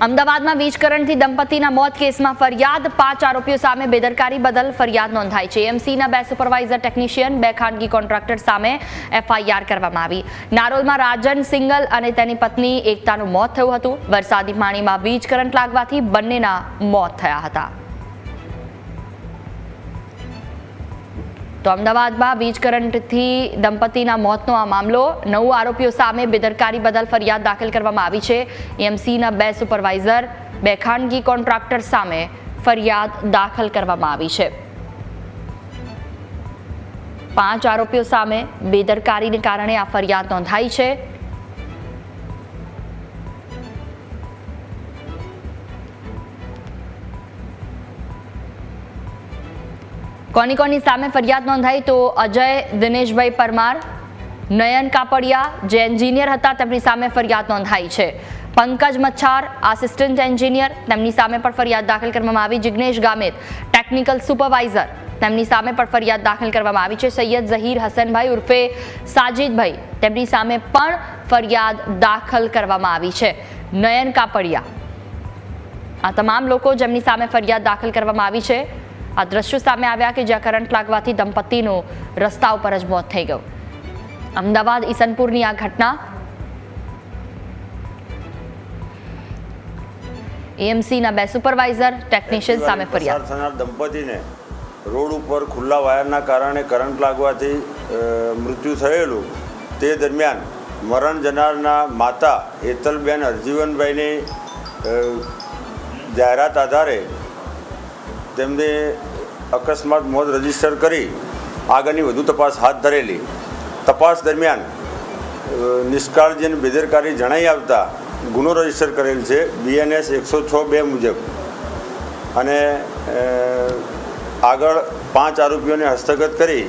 અમદાવાદમાં વીજ કરંટથી દંપતીના મોત કેસમાં ફરિયાદ 5 આરોપીઓ સામે બેદરકારી બદલ ફરિયાદ નોંધાઈ છે। એએમસીના 2 સુપરવાઇઝર ટેકનિશિયન 2 ખાનગી કોન્ટ્રાક્ટર સામે એફઆઈઆર કરવામાં આવી। નારોલમાં રાજન સિંગલ અને તેની પત્ની એકતાનું મોત થયું હતું। વરસાદી પાણીમાં વીજ કરંટ લાગવાથી બંનેના મોત થયા હતા। તો અમદાવાદમાં વીજ કરંટથી દંપતીના મોતનો આ મામલો 9 આરોપીઓ સામે બેદરકારી બદલ ફરિયાદ દાખલ કરવામાં આવી છે। એએમસીના 2 સુપરવાઇઝર 2 ખાનગી કોન્ટ્રાક્ટર સામે ફરિયાદ દાખલ કરવામાં આવી છે। 5 આરોપીઓ સામે બેદરકારીને કારણે આ ફરિયાદ નોંધાઈ છે। કોની સામે ફરિયાદ નોંધાઈ તો અજય દિનેશભાઈ પરમાર, નયન કાપડિયા જે એન્જિનિયર હતા તેમની સામે ફરિયાદ નોંધાઈ છે। પંકજ મચ્છાર આસિસ્ટન્ટ એન્જિનિયર તેમની સામે પણ ફરિયાદ દાખલ કરવામાં આવી। જિગ્નેશ ગામિત ટેકનિકલ સુપરવાઇઝર તેમની સામે પણ ફરિયાદ દાખલ કરવામાં આવી છે। સૈયદ ઝહીર હસનભાઈ ઉર્ફે સાજિદભાઈ તેમની સામે પણ ફરિયાદ દાખલ કરવામાં આવી છે। નયન કાપડિયા આ તમામ લોકો જેમની સામે ફરિયાદ દાખલ કરવામાં આવી છે। આ દ્રશ્યો સામે આવ્યા કે જ્યાં કરંટ લાગવાથી દંપતીનું રસ્તા ઉપર જ મોત થઈ ગયું। અમદાવાદ ઈસનપુરની આ ઘટના એએમસીના 2 સુપરવાઇઝર ટેકનિશિયન સામે ફરિયાદ થનાર દંપતીને રોડ ઉપર ખુલ્લા વાયરના કારણે કરંટ લાગવાથી મૃત્યુ થયેલું તે દરમિયાન મરણ જનારના માતા હેતલબેન હરજીવનભાઈની જાહેરાત આધારે તેમને અકસ્માત મોત રજીસ્ટર કરી આગળની વધુ તપાસ હાથ ધરેલી। તપાસ દરમિયાન નિષ્કાળજી અને બેદરકારી જણાઈ આવતા ગુનો રજીસ્ટર કરેલ છે BNS 106(2) મુજબ અને આગળ 5 આરોપીઓને હસ્તગત કરી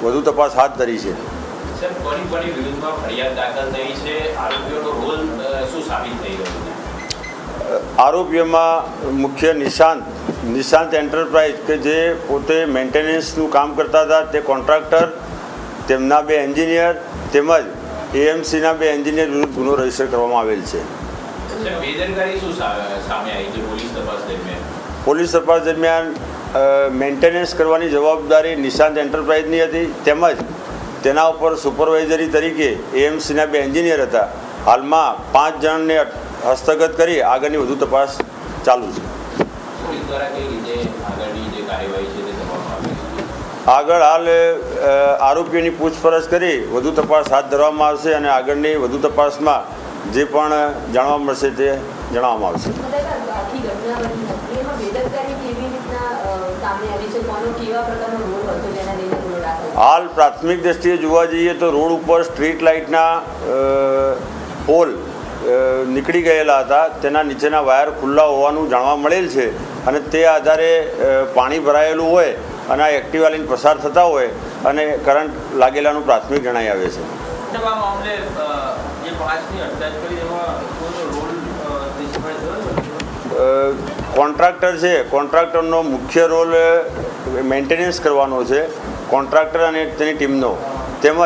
વધુ તપાસ હાથ ધરી છે। આરોપીઓમાં મુખ્ય નિશાંત એન્ટરપ્રાઇઝ કે જે પોતે મેન્ટેનન્સનું કામ કરતા હતા તે કોન્ટ્રાક્ટર, તેમના 2 એન્જિનિયર તેમજ એએમસીના 2 એન્જિનિયર વિરુદ્ધ ગુનો રજીસ્ટર કરવામાં આવેલ છે। પોલીસ તપાસ દરમિયાન મેન્ટેનન્સ કરવાની જવાબદારી નિશાંત એન્ટરપ્રાઇઝની હતી તેમજ તેના ઉપર સુપરવાઇઝરી તરીકે એએમસીના 2 એન્જિનિયર હતા। હાલમાં 5 જણને હસ્તગત કરી આગળની વધુ તપાસ ચાલુ છે। આગળ હાલ આરોપીઓની પૂછપરછ કરી વધુ તપાસ હાથ ધરવામાં આવશે અને આગળની વધુ તપાસમાં જે પણ જાણવા મળશે તે જણાવવામાં આવશે। હાલ પ્રાથમિક દ્રષ્ટિએ જોવા જઈએ તો રોડ ઉપર સ્ટ્રીટ લાઇટના પોલ નીકળી ગયેલા હતા, તેના નીચેના વાયર ખુલ્લા હોવાનું જાણવા મળેલ છે અને તે આધારે પાણી ભરાયેલું હોય અને આ એક્ટિવા લઈને પસાર થતા હોય અને કરંટ લાગેલાનું પ્રાથમિક જણાઈ આવે છે। કોન્ટ્રાક્ટર છે, કોન્ટ્રાક્ટરનો મુખ્ય રોલ મેન્ટેનન્સ કરવાનો છે કોન્ટ્રાક્ટર અને તેની ટીમનો, તેમજ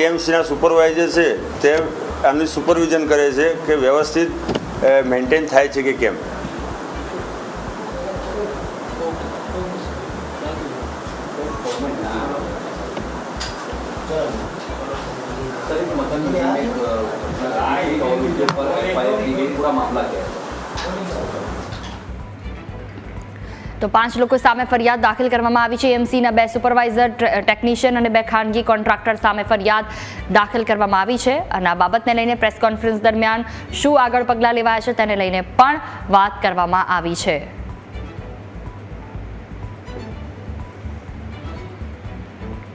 એએમસીના સુપરવાઇઝર છે તે આનું સુપરવિઝન કરે છે કે વ્યવસ્થિત મેન્ટેન થાય છે કે કેમ। તો 5 લોકો સામે ફરિયાદ દાખલ કરવામાં આવી છે। એએમસીના 2 સુપરવાઇઝર ટેકનિશિયન અને 2 ખાનગી કોન્ટ્રાક્ટર સામે ફરિયાદ દાખલ કરવામાં આવી છે અને આ બાબતને લઈને પ્રેસ કોન્ફરન્સ દરમિયાન શું આગળ પગલાં લેવાયા છે તેને લઈને પણ વાત કરવામાં આવી છે।